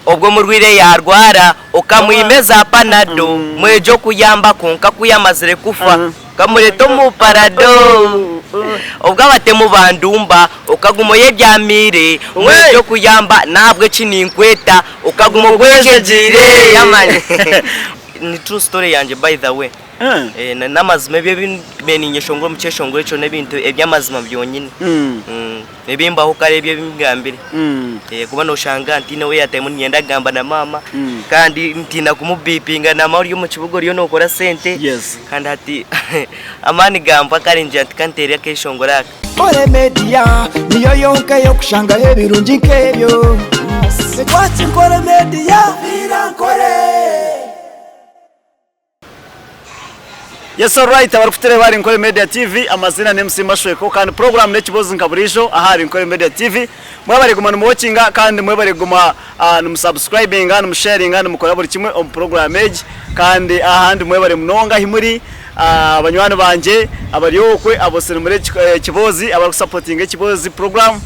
ubwo murwire yarwara ukamwimeza panado mwejo kuyamba konka kuyamazire kufa kamureto mu parado ubwo abatemu bandumba ukagumoye byamire mwejo kuyamba nabwe chininkweta ukagumo gwejejire yamanye ni true story yanje by the way namazima byebimenyesho ngo mukeshongore cyo nebintu ebyamazima byonyine nebimbaho kare bye bingambire kuba no shanga ntine we yatemu nyenda gamba na mama kandi ntina kumubipinga na mauri yo mu kibugo ryo nokora sente kandi ati amani gamba kare nje antikantere keshongora Kore media niyo yonka yo kushanga hebirungi nkebyo Sekwati Kore media birankore Yes, all right. Abarufite bari Kore Media TV amazina ni MC Mashweko kandi program ne kibozi nkaburisho ahari Kore Media TV mwe bari guma no watchinga kandi mwe bari guma no subscribing and sharing and mukora buri kimwe on program page kandi ahandi mwe bari mnonga himuri abanywana banje abari yokwe abosere muri kibozi abari supporting kibozi program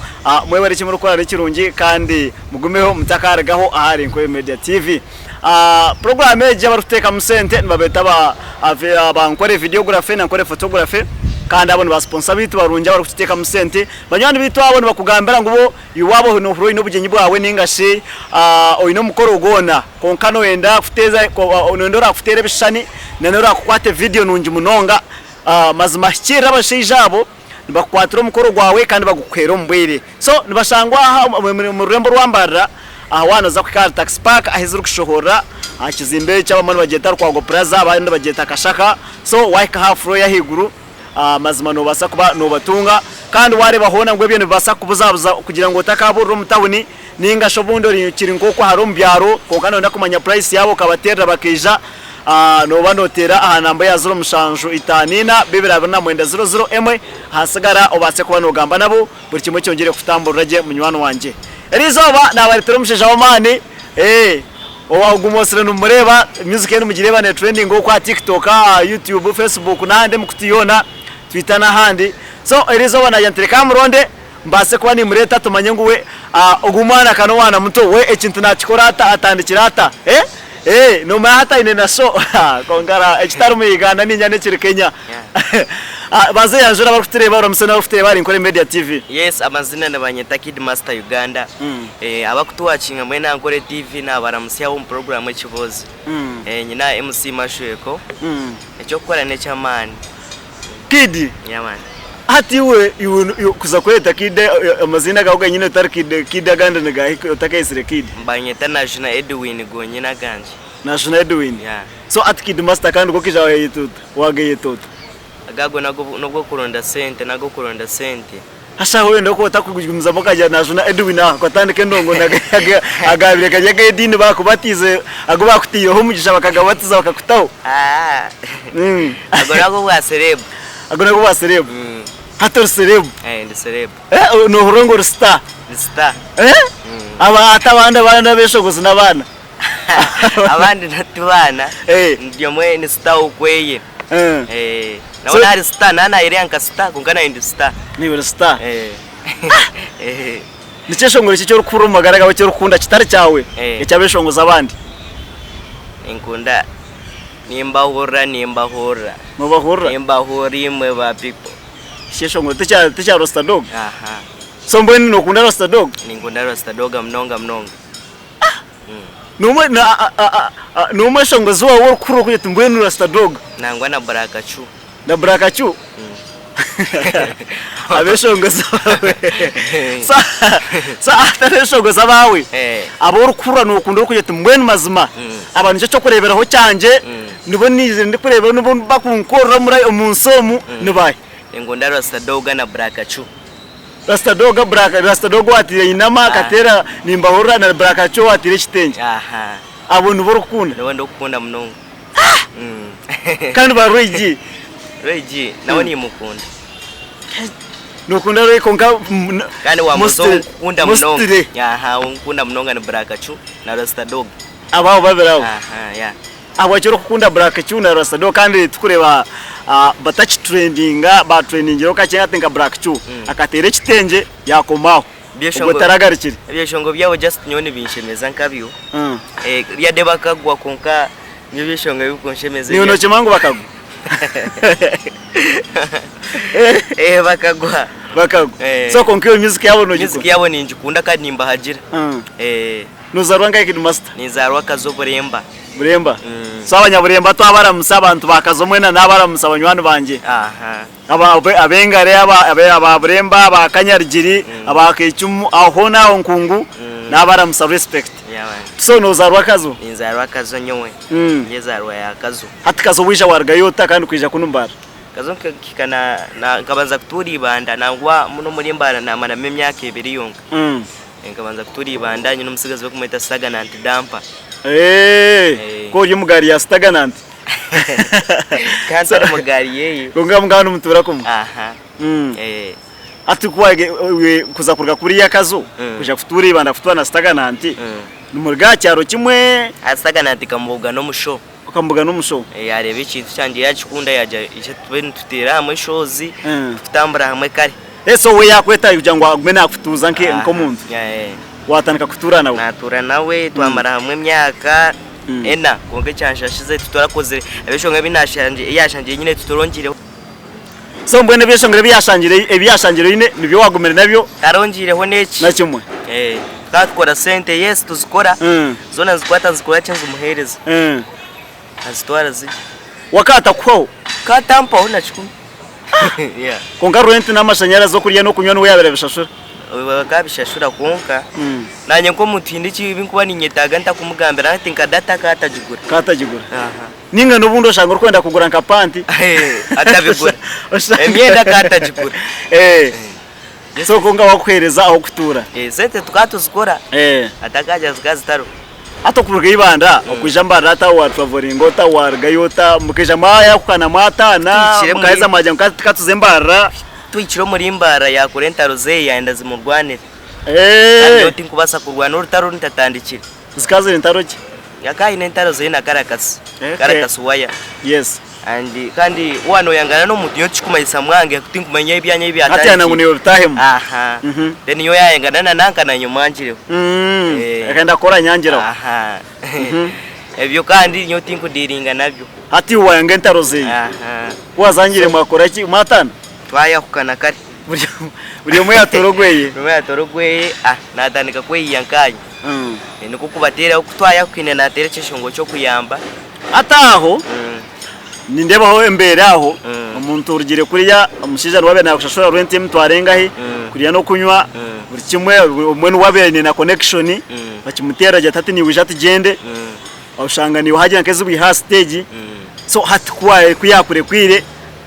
mwe bari kimwe rukora n'ikirungi kandi mugumeho mutakaragaho ahari Kore Media TV program eje baruteka musente nibabeta bankore videography nankore photography kandi abone ba sponsor bitu barunja baruteka musente banyandi bitu abone bakugambira ngo iwabo no huro ino bugenyi bwawe ningashe oyino mukoro ugona konkano wenda kuteza onondora kutere bishani nanora kukwate video nunji munonga mazima kira abashijabo nibakwatira mukoro gwawe kandi bagukwera mbwire so nibashangwa mu rurembo rwambara awana za kwikara tax park ahizuru kushohora akizimbe cy'abamana bageta rwango plaza abandi bageta kashaka so wike half row ya higuru mazima no basa kuba no batunga kandi wareba hona ngo ibintu basa kubuzabuza kugira ngo takaburo mutawuni ninga shobundo kiri ngoko haro mbyaro kokana ndakumanya price yabo kabatera bakija no banotera ahanamba ya 0 mushanju itanina bibira na mwenda 00 hasigara obase kuba no gamba nabo buri kimwe cyongere kutambura je munywano wanje Elizoba na bari turumsheje abamani owagumosere numureba music yenu mugireba ne trending ngo kwa TikTok, YouTube, Facebook nande mukutiyona Twitter na handi so Elizoba na yantereka muronde mbase kwa ni mureta tumanye nguwe ogumana kanwana muto we ekintu nakikorata atandikirata no mahata ine na so kongara ekitarumu Uganda ninyane kiri Kenya baze yanjura barufite baramsana barufite bari Kore Media TV yes amazina nabanyeta Kid Master Uganda abakutuwacinga mwe na Kore TV na baramusya mu program ekibozi nyina MC Mashweko ecyo gukora ne chamani Kid man ati we kuza kweta Kid amazina gahuga nyine tar Kid Uganda ngahe utakayisire Kid mbanyeta National Edwin gonyina ganje National Edwin so ati Kid Master kandi uko kijawe yituta wage yituta agago nagwo kuronda sente nago kuronda sente hasha hoye ndoko utakugumza mokaje National Edwin kwatandike ndongo agabire kaje gedini bakubatize ago bakutiyo ho mugisha bakagabatiza bakakutaho ago nago bwa celeb ago nago bwa celeb hator celeb ndi celeb no horongo star aba atabanda banda beshogoza nabana abandi natubana ndiyo mwe ni star ukweye na wana ari star nana irenga star kungana indi star ni star Nicheshongore cyo rukuru magaraga cyo rukunda kitari cyawe cyabeshongoza abandi inkunda nimba hora mubahora imwe ba people sheshongore ticha roster dog so mbweni nokunda roster dog ningunda roster dog mnonga Numa shongozo wa rukuru kuje tumbweni roster dog nangwa na Barakachu abeshongoza sa atareshongoza bawe abo rukura nokunda kuje tumbweni mazima abantu cyo kureberaho cyanje nibo nize ndi kurebera nibo bakunkorera muri umunsomu nibaye ingunda roster dog na Barakachu Rasta dog atire inama katera nimba hora na Barakachu atire kitenge abo nubo rukunda ndo kukunda mnongo kandi ba Reji nawe ni mukunda nokunda roi konka kandi wa muzo kunda mnongo unkunda mnongo na Barakachu na Rasta dog abao baberaho abo cyo kukunda Barakachu na Rasta dog kandi tukureba batach trendinga ba trending yo kache atenga Barakachu akatere kitenge yakomaho ubwo taragarikire ibyeshongo byabo just nyone binshemeza nkabyo ya de bakagwa konka ibyeshongo bikonshemeza niyo noche mangu bakagwa bakagwa so konka music yabo no music yabo ninjikunda kandi nimba hagira nuzarwa ngaye kid master nizarwa kazoburemba so abanyaburemba to abaramusa abantu bakazomwena n'abaramusa abanywani banje abengare ababuremba abakanyarigiri abakecumu aho naho nkungu n'abaramusa respect so nuzarwa kazo nizarwa kazo nyowe yezarwa ya kazo hati kazo wisha wargayota kandi kwija kunumbara kazo kikana nkabanza kuturi ibanda nangwa muno muri mbara namana memyaka 2 yonga nkabanza kuturi ibanda nyine umusigazi wo kumeta stagnant damper ko yumugari ya stagnant kansa mugari yeye konga mugano mutura kumwe ati kwage kuza kurga kuri yakazo kuja kuturi ibanda futwa na stagnant numurga cyaro kimwe stagnant kambuga no musho ukambuga n'umusho yarebe ikintu cyanje yacikunda yaje icyo tutera hamwe shozi tutambara hamwe kare eso we yakweta kugira ngo agumene akutuza nko muntu watanika kutura nawe natura nawe twamara hamwe myaka ena konge cyanshashize tutorakoze abeshonga binashanje yashanje nyine tutorongireho so mbone beshonga byashangire nyine nibyo wagumene nabyo tarongireho neki na kimwe twakora sente yes tuzikora zona zikwata zikora cyenza umuhereza azitwara zi wakata ko katampa hona chikumi konka rent n'amashanyarazi zo kurya no kunywa no yabere bishashura bakabishashura konka nanye ko mutindi kibi nkuba ninyetaga ntakumugambira ati nkadata katajigura ninga nubundo shanga urkwenda kugura nka panti atabigura emyenda katajigura so konga wakwereza aho kutura sente tukatuzikora atakaja zikazitaro ato kuruga ibanda okwijamba rata wa traveling ta wargayota mukeja maya kukana mata na mukaiza maja katuzembara twikiro muri mbara ya kurenta rose yaenda zimurwanira ati nkubasa kurwana urutaro ntatandikira zikaze ntaroki yakayi nentaro zina karakasi waya yes kandi wano yangana no mutu yochikumayisa mwange kuti nkumanya ibyanye ibyatari ati ana ngune utahem then yo yangana nanka na nyumanjire akenda kora nyanjira ebyo kandi nyoti nkudiringa nabyo ati wayanga ntaro ze wazangire mwakora ki matana twaya kukana kare buri umwe yatorogweye natandika kweyiyankanye niko kubatera kutwaya kwine natere cyeshongo cyo kuyamba ataho nindebaho embere aho umuntu urugire kuriya umushija rwabe na kushashura rent mtwarenga he kuriya no kunywa buri kimwe umwe n'uwabene na connection bakimutera gatati ni wijati gende awushanga ni wahagira nkezi bwi ha stage so hatkwaye kuyakure kwire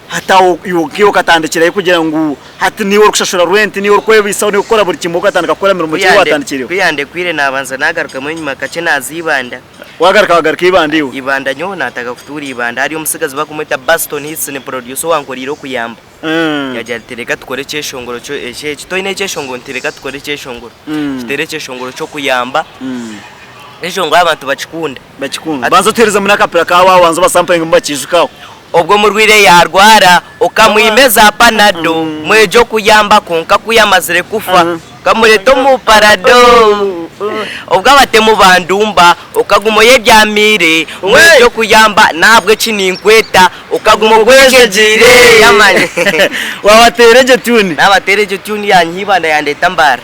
hata yukiyo katandikira kugira ngo hati niwo kushashura rent niwo kwebisa ni gukora buri kimwe katandika kora mirimo cyo watandikiriwe kwiyande kwire nabanza nagaruka mu nyuma kace nazibanda wagaruka ibandiwe ibanda nyo nataka kuturi ibanda ari umusigazi bakumeta Baston Hits ni producer wankoriro kuyamba yaje tereka tukore cyeshongoro cyo kito ine cyeshongoro tereka tukore cyeshongoro kitere cyeshongoro cyo kuyamba ejo ngo abantu bacikunda banzo tereza muri akapira kawa wanzo basampling mbakijikaho ubwo murwire yarwara ukamwimeza panado mwejo kuyamba konka kuyamazire kufa kamureto mu parado ubwo abatemu bandumba ukagumoye byamire mwejo kuyamba nabwe cininkweta ukagumo gwejejire yamanye wabatereje tune nabatereje tune yanyibanda yandeta mbara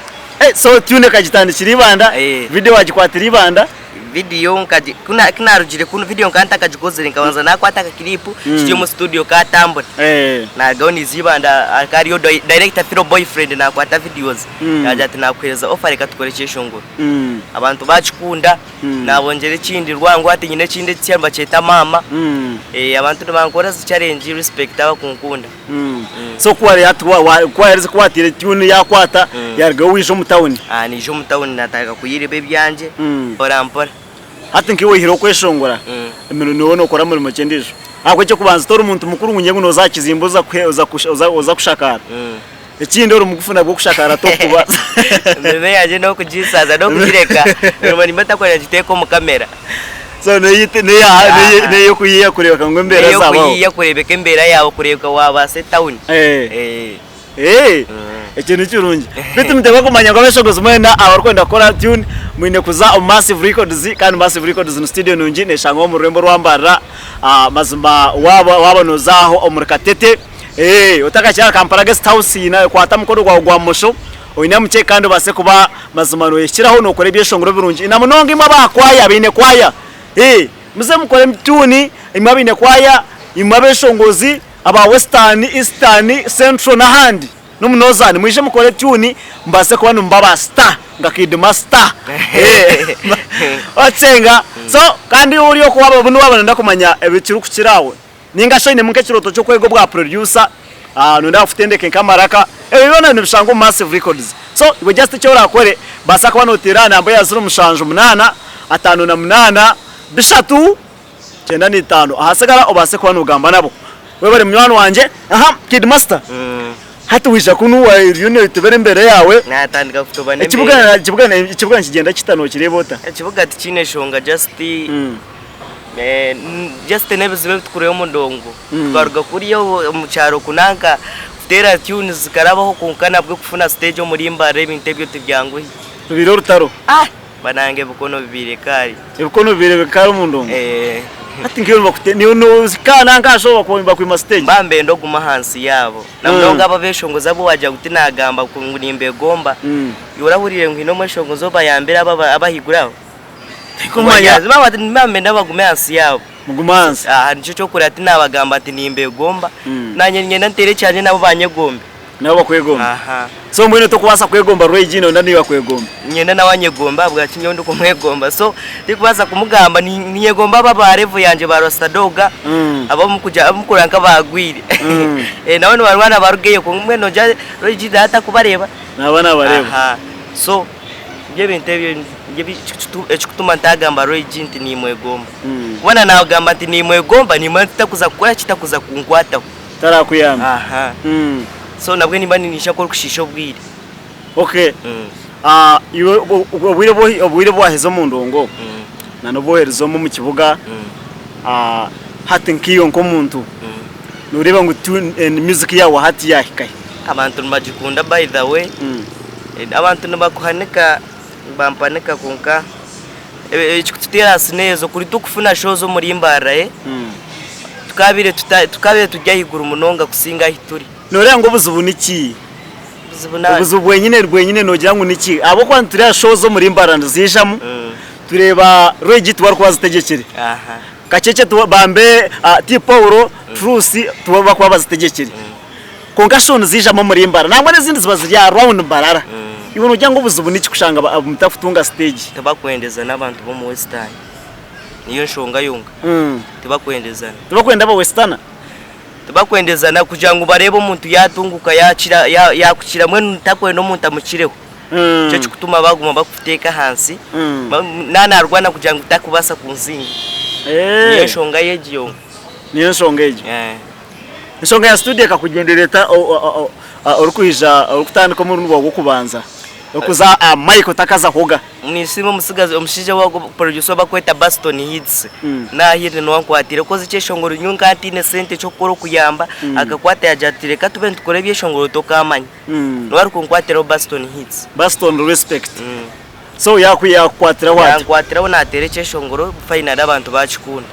so tune kagitandikira ibanda video wagikwatira ibanda video nkadi kunarugire kuno video nkanta kajikozere nkabanza nakwataka clip cyo mu studio ka Tambona na goni zibanda akariyo director Firo boyfriend nakwata videos yaje ati nakweza offer katukorekesha ngoro abantu bacikunda nabongere kindi rwango ati nyine kindi cyamba cyeta mama abantu bankora challenge respect abakunkunda so kwari kwari kwatire tune yakwata yarga wisho mutawuni ni jo mutawuni nataka kuyirebe byanje orampora hati nkiwe hiro kweshongora emero niwono ukora muri macendisho akwe cyo kubanza tora umuntu mukuru ngunyengu no zakizimbuza uza kushakara ikindi uri mugufuna bwo kushakara to kuba none yaje no kujisaza no kujireka mani matakora giteko mu kamera so ne yo kuyiya kureba ngo mbera zabo yo kuyiya kurebeka mbera yawo kureba waba se town ikintu cy'urungi bitu mutego kumanya ngo abeshogoza mwenda abarkwenda kora tune mwine kuza Massive Records kandi Massive Records no studio nungi neshango mu Rurembo rwambara mazima wabanozaho omurikatete utakachara Kampala Guest House ina kwata mukoro gwa musho oina muche kandi base kuba mazima no yishiraho no kore byeshongoro birungi ina munonga imwe bakwaya bine kwaya muze mukore tune imwe bine kwaya imwe beshongozi aba Western Eastern Central na handi numunozani mwishe mukore tune mbase kuba numbaba star ngakid master otsenga so kandi uri yo kuba bunu babana ndakumanya ebikiru kukirawe ninga shine munke kiroto cyo kwego bwa producer nunda ufitendeke kamaraka ebibona nibishango Massive Records so ibo just cyo rakore basa kuba noterana ambaye azuru mushanjo 8 5 bishatu 95 ahasagara obase kuba nugamba nabo we bari mwana wanje kid master hatu wisha kunu wa unit tubere imbere yawe natandika kutobane ikibuga kigenda kitano kirebota ikibuga tikine shonga just nebizibe tukureyo mundongo twaruga kuri yo mucyaro kunanka tera tunes karabaho kunkana bwo kufuna stage muri imbare ibintebyo tibyanguye bibiro rutaro banange bukono bibire kari bukono bibire kari mundongo ati ngiyo bakute ni no zikana nkashoba kwimba ku stage bambe ndo guma hansi yabo namudonga ababeshongoza bo wajya gutinagamba kungurimbe gomba yorahurire ngino mweshongozo bayambira abahiguraho kumanya bambe ndabagume hansi yabo mugumansi nico cyo kuri ati nabagamba ati nimbe gomba nanye nyenda ntere cyane nabo banyegombe nabo bakwegomba so mwene to kubasa kwegomba Regino ndani bakwegomba nyenda nawanyegomba bwa kinyo ndo kumwegomba so ndikubasa kumugamba niyegomba baba revu yanje ba Rostadoga abo mukuja mukuranka bagwire nawe barwana barugeye ko mwe no ja Regino data kubareba nabana bareba so ngebe interview ngebe ekutuma ntagamba Regino ni mwegomba kubona nagamba ati ni mwegomba ni mata kuza kukora kitakuza kunkwata tarakuyamba so nabwe nimba nisha ko kushisho bwire okay iwe obwire bwahezo mu ndongo nano boherezo mu kibuga hati nkiyo nko muntu nureba ngo music yawo hati yahikaye abantu mbajikunda by the way abantu nabakuhanika bampaneka kunka ekikutera sinezo kuri tukufuna show zo muri imbara tukabire tujya higura umunonga kusinga hituri nore ngo buzubuniki bwenyine nogira ngo niki abo kwantira show zo muri imbaranda zishamo tureba Regi twari kwazitegekere kacece bambe ti Paulo Trusi tuba kwa bazitegekere konka show zishamo muri imbara nangwa n'izindi zibazi ya round barara ibintu ugira ngo buzubuniki kushanga mutafutunga stage tabakwendeza n'abantu bo mu Western niyo nshonga yunga tubakwenda aba Western bakwendezana kugira ngo barebe umuntu yatunguka yakukira mwe ntakwe no muntu amukireho cyo cyutuma baguma bakuteka hansi nanarwana kugira ngo utakubasa kunzinga niyo shonga yegiyo nshonga ya studio kakugendereta urukuhija urukutandika mu rugo rwo kubanza okuza Michael takaza hoga nisimo musigaze omushije wa producer bakweta Baston Hits na hire no wankwatire koze cyeshongoro nyunga atine sente cyo koro kuyamba agakwata yajatire katube ntukore byeshongoro tokamanya no ari kunkwatira Baston Hits Baston respect so yakwatira wati yakwatira bona atere cyeshongoro final abantu bacikunda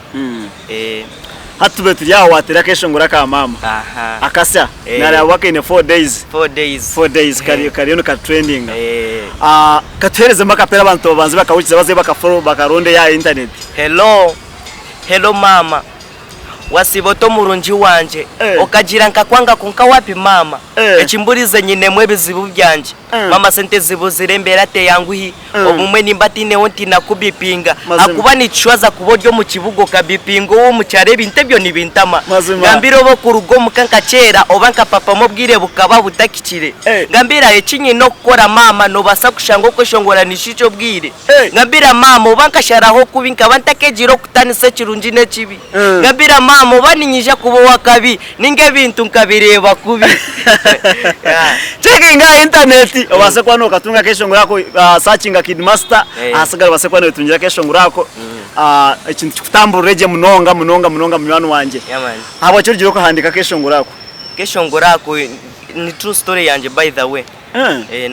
hatube tujyaho watera keshongora ka mama akasya nari wake in 4 days kariyo ka trending katereze makapera abantu banze bakawukiza baze bakafollow bakaronde ya internet hello mama wasiboto murunji wanje okagira nkakwanga kunka wapi mama ekimburize nyine mwebizibu byanje mama sente zibu zirembera te yanguhi obumwe nimbatine wonti nakubipinga akuba nicwaza kuboryo mu kibugo kabipingo wo mu cyare bintebyo nibintama ngambiro bo kurugo mukanka cera obanka papa mubwire bukaba butakikire ngambira ekinyi no gukora mama no basa kushango kweshongora nishico bwire ngambira mama obanka sharaho kubinka bantakejiro kutanise kirunji ne kibi ngambira mama baninyije kubo wakabi ninge bintu nkabireba kubi checking internet obase kwano katunga keshongora yako searching Kid Master asigara base kwano tungira keshongora yako ikintu kutambura reje munonga munwana wanje abo cyo giro ko handika keshongora yako ni true story yanje by the way.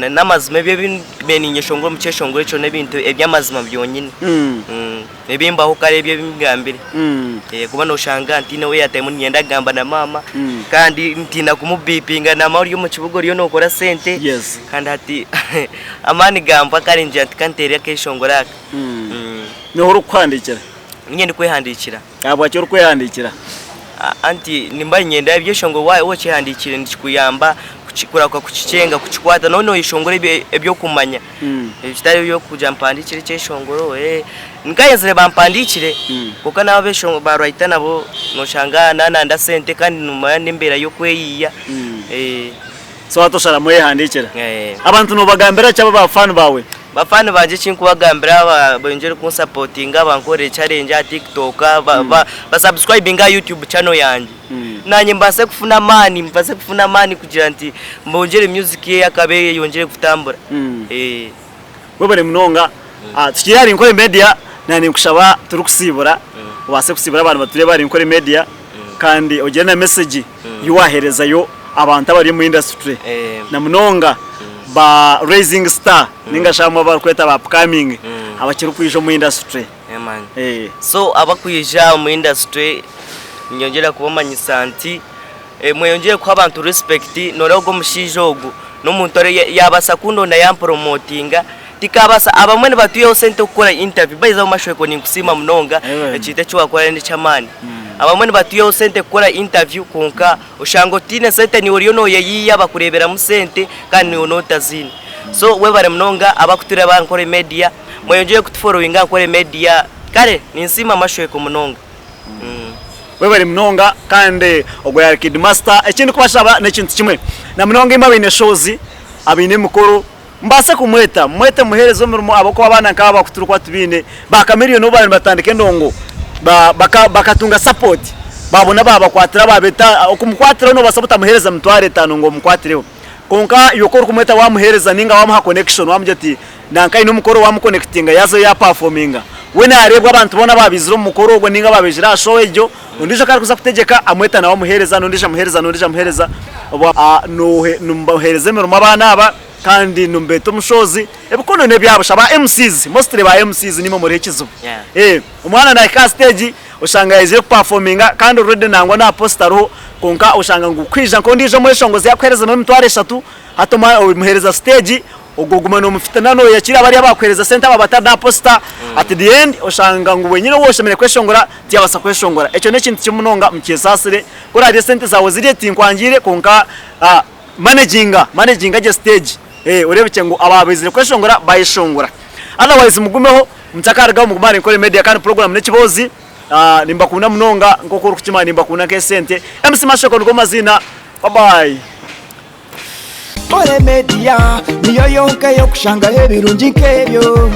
N'amazima bimeninye shongoro mukeshongoro ico n'ibintu eby'amazima byonyine. Ebimbaho kare ebyo bimgambire. Kuba no shanga ntine we yataye munyenda gamba na mama kandi ntina kumubipinga na mauri yo mu kibugo riyo no kora sente. Yes. Kandi ati amani gamba kare nje antikantere yakeshongora aka. Niho urukwandikira. Nyende kwehandikira. Abo cyo urukwehandikira. Anti nimba nyenda ibyeshongo wo kihandikire ndikuyamba kuchikura kwa kuchicenga kuchikwata none ishongore ebyo kumanya bitari byo kuja mpandikire cyeshongoro nkayezere bampandikire kuko nabo beshongo barwita nabo no shangana nanda sente kandi numaya n'imbera yo kweyiya so watoshara moye handikira abantu no bagambira cyaba bafana bawe bafana banje chinkubagambira bonjere ku supportinga bankore challenge ya TikTok ba subscribing ga YouTube channel yanje nanye mbase kufuna mani kugira nti mbonjere music ye yakabe yongere kutambura webare munonga tukiyari inkore media nani kushaba turukusibura wase kusibura abantu bature bari inkore media kandi ogena message yuwahereza yo abantu abari mu industry na munonga ba raising star ninga shama bakweta ba upcoming abakiri kwijo mu industry man so abakwija mu industry nyongera kubamanya santi mweyongere kwa abantu respect norogo mushijogo n'umuntu yabasa kundonda ya promotinga tikabasa abamwe batuye sente gukora interview bayiza mu mashweko ninkusima munonga ekite cyo wakora ndi chamani abamwe batuye sente gukora interview konka ushango tine sente ni uriyo no yeyiya bakurebera mu sente kandi no tazini so we bare munonga abakutura bankore media mweyongeye kutufollowinga nkore media kare ninsima mashweko munonga we bare munonga kandi ogwa Kid Master ekindi kubashaba nekintu kimwe na munonga imabine shows abine mukuru mbase kumweta muherezo murimo abako abana kaba bakuturukwa tubine bakamiriyo no bana batandike ndongo bakatunga support babona bakwatira babeta okumukwatira no basabota muhereza mutware 5 ngo mukwatireho konka yokoro kumweta wamuhereza ninga wamuha connection wamuje ati nankai no mukoro wamuconnectinga yazo ya performinga wena arebwa abantu bona babiziro mukoro ubwo ninga babejira show ejo undisha kari kuza kutegeka amweta na wamuhereza nondisha muhereza numbahereze mu abana aba kandi numbeto mushozi ebukono ne byabasha ba MCs mostly ba MCs nimo muri kizo umwana na ka stage ushanga yaje performinga kandi already nangwa na postaro konka ushanga ngukwija ko ndije muri shongozi yakwereza no mutware 3 hatoma muhereza stage uguguma no mufitana no yakira bari abakwereza center babatada poster at the end ushanga nguwenyine wose mene kweshongora tiyabasa kweshongora eco ne kintu kimunonga mukesasire ko radio center zawe ziri tinkwangire konka managing je stage urebye ngo ababizire kweshongora bayishongora otherwise mugumeho mutakarga mugumane kole media kandi program nekibozi nimba kuna munonga ngokuru kukimana nimba kuna kesente MC Mashoko ngo mazina bye bye Kole media niyo yonke yo kushanga hebirungi nkebyo